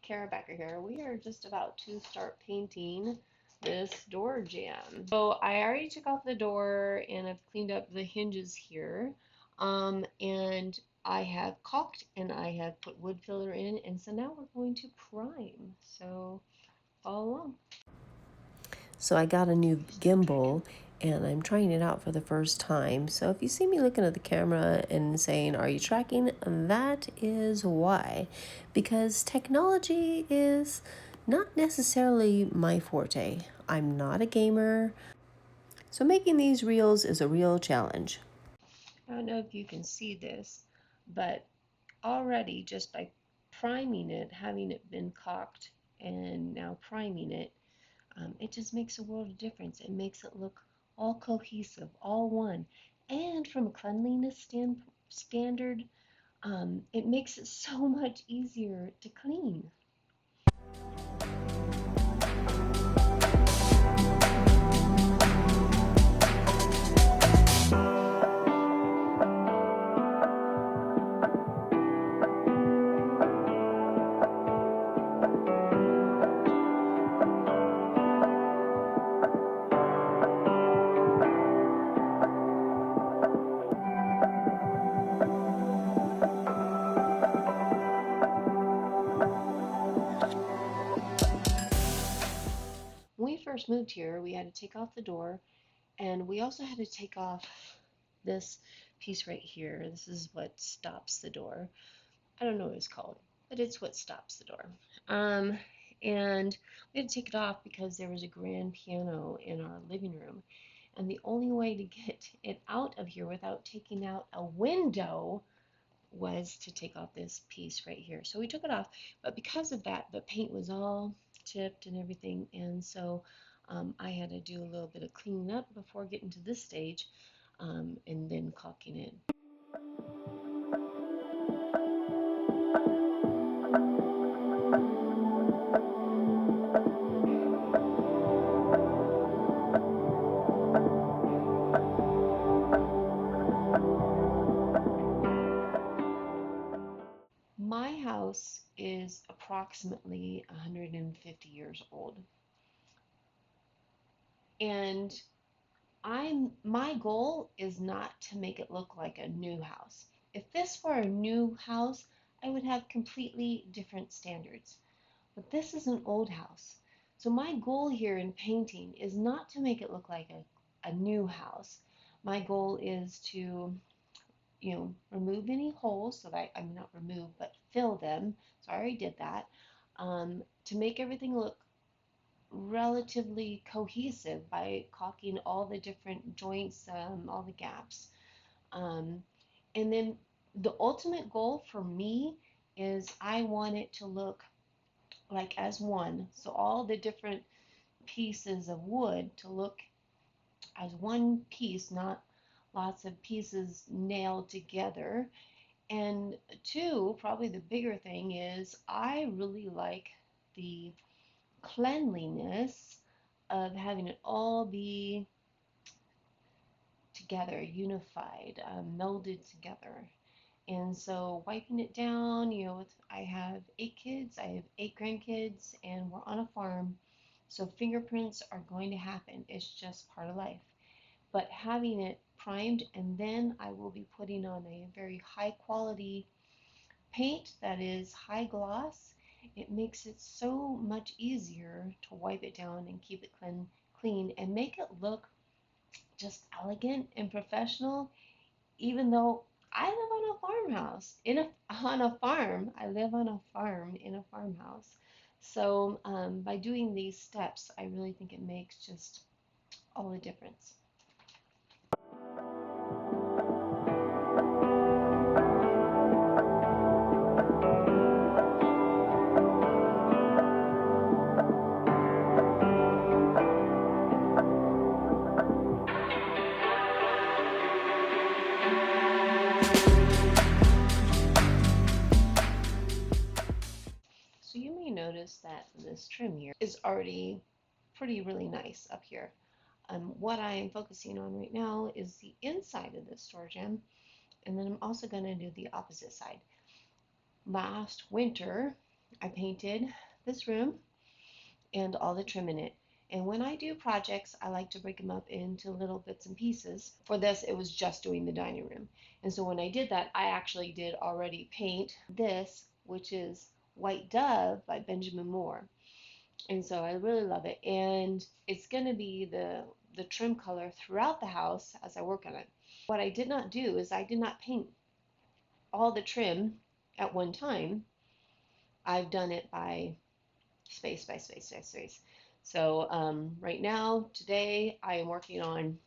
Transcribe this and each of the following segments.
Kara Becker here. We are just about to start painting this door jamb. So I already took off the door and I've cleaned up the hinges here. And I have caulked and I have put wood filler in, and so now we're going to prime. So follow along. So I got a new gimbal and I'm trying it out for the first time. So if you see me looking at the camera and saying, "Are you tracking?" That is why. Because technology is not necessarily my forte. I'm not a gamer. So making these reels is a real challenge. I don't know if you can see this, but already just by priming it, having it been caulked and now priming it, it just makes a world of difference. It makes it look all cohesive, all one. And from a cleanliness standard, it makes it so much easier to clean. When we first moved here, we had to take off the door, and we also had to take off this piece right here. This is what stops the door. I don't know what it's called, but it's what stops the door. Um, and we had to take it off because there was a grand piano in our living room. And the only way to get it out of here without taking out a window was to take off this piece right here. So we took it off, but because of that, the paint was all chipped and everything. And so I had to do a little bit of cleaning up before getting to this stage, and then caulking it. My house is approximately 150 years old, and my goal is not to make it look like a new house. If this were a new house, I would have completely different standards. But this is an old house. So my goal here in painting is not to make it look like a new house. My goal is to, remove any holes so that, I mean, not remove, but fill them. So I already did that. To make everything look relatively cohesive by caulking all the different joints, all the gaps. Um, and then the ultimate goal for me is I want it to look like as one. So all the different pieces of wood to look as one piece, not lots of pieces nailed together. And two, probably the bigger thing is I really like the cleanliness of having it all be together, unified, melded together. And so wiping it down, I have 8 kids, I have 8 grandkids, and we're on a farm. So fingerprints are going to happen. It's just part of life. But having it primed, and then I will be putting on a very high quality paint that is high gloss. It makes it so much easier to wipe it down and keep it clean and make it look just elegant and professional, even though I live on a farmhouse on a farm. I live on a farm in a farmhouse. So by doing these steps, I really think it makes just all the difference. So you may notice that this trim here is already really nice up here. What I am focusing on right now is the inside of this door jamb, and then I'm also going to do the opposite side. Last winter, I painted this room and all the trim in it. And when I do projects, I like to break them up into little bits and pieces. For this, it was just doing the dining room. And so when I did that, I actually did already paint this, which is White Dove by Benjamin Moore. And so I really love it. And it's going to be the trim color throughout the house as I work on it. What I did not do is I did not paint all the trim at one time. I've done it by space by space by space. So right now, today, I am working on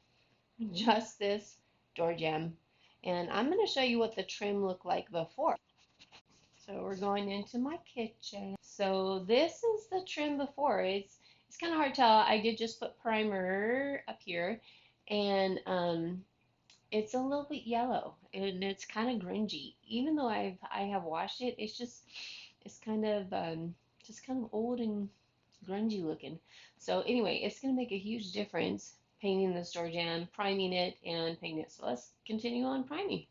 just this door jamb. And I'm going to show you what the trim looked like before. So we're going into my kitchen. So this is the trim before. It's kind of hard to tell. I did just put primer up here, and it's a little bit yellow, and it's kind of grungy. Even though I have washed it, it's just kind of old and grungy looking. So anyway, it's gonna make a huge difference painting this door jamb, priming it, and painting it. So let's continue on priming.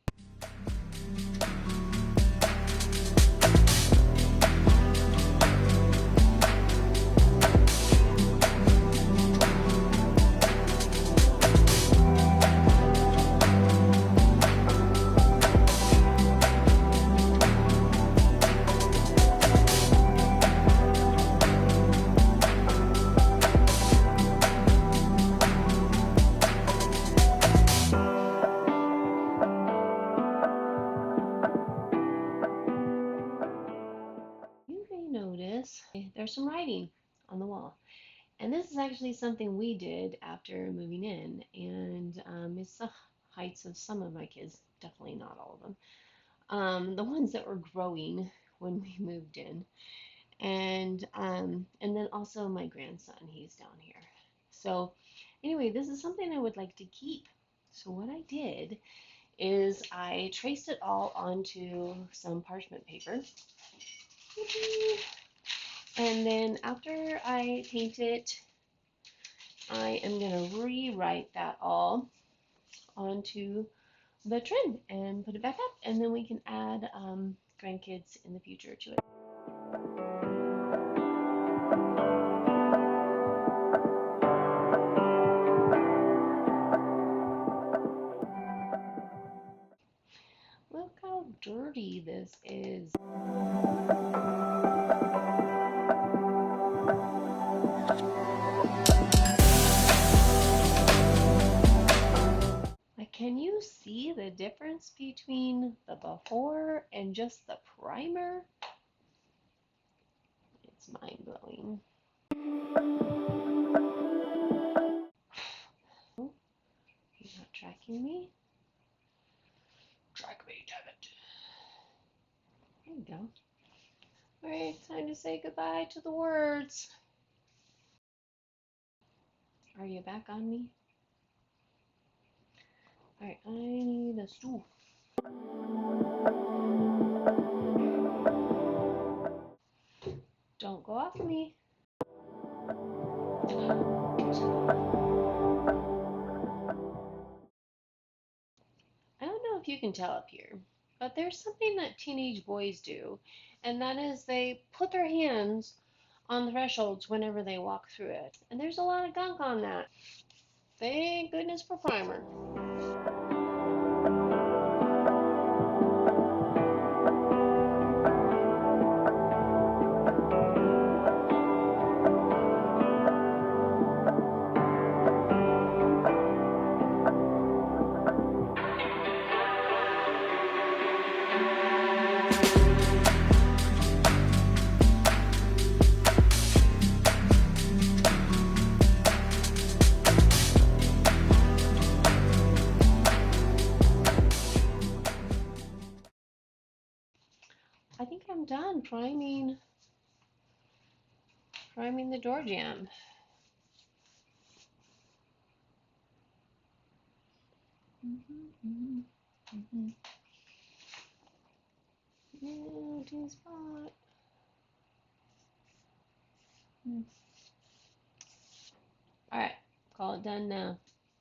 You may notice there's some writing on the wall. And this is actually something we did after moving in. And it's the heights of some of my kids, definitely not all of them. The ones that were growing when we moved in. And then also my grandson, he's down here. So anyway, this is something I would like to keep. So what I did is I traced it all onto some parchment paper. And then after I paint it, I am going to rewrite that all onto the trim and put it back up, and then we can add grandkids in the future to it. Look how dirty this is. Like, can you see the difference between the before and just the primer? It's mind blowing. Oh, you're not tracking me? Track me, damn it. There you go. Alright, time to say goodbye to the words. Are you back on me? Alright, I need a stool. Don't go off me. I don't know if you can tell up here, but there's something that teenage boys do, and that is they put their hands on the thresholds whenever they walk through it. And there's a lot of gunk on that. Thank goodness for primer. I think I'm done priming the door jamb. Melting spot. Alright, call it done now.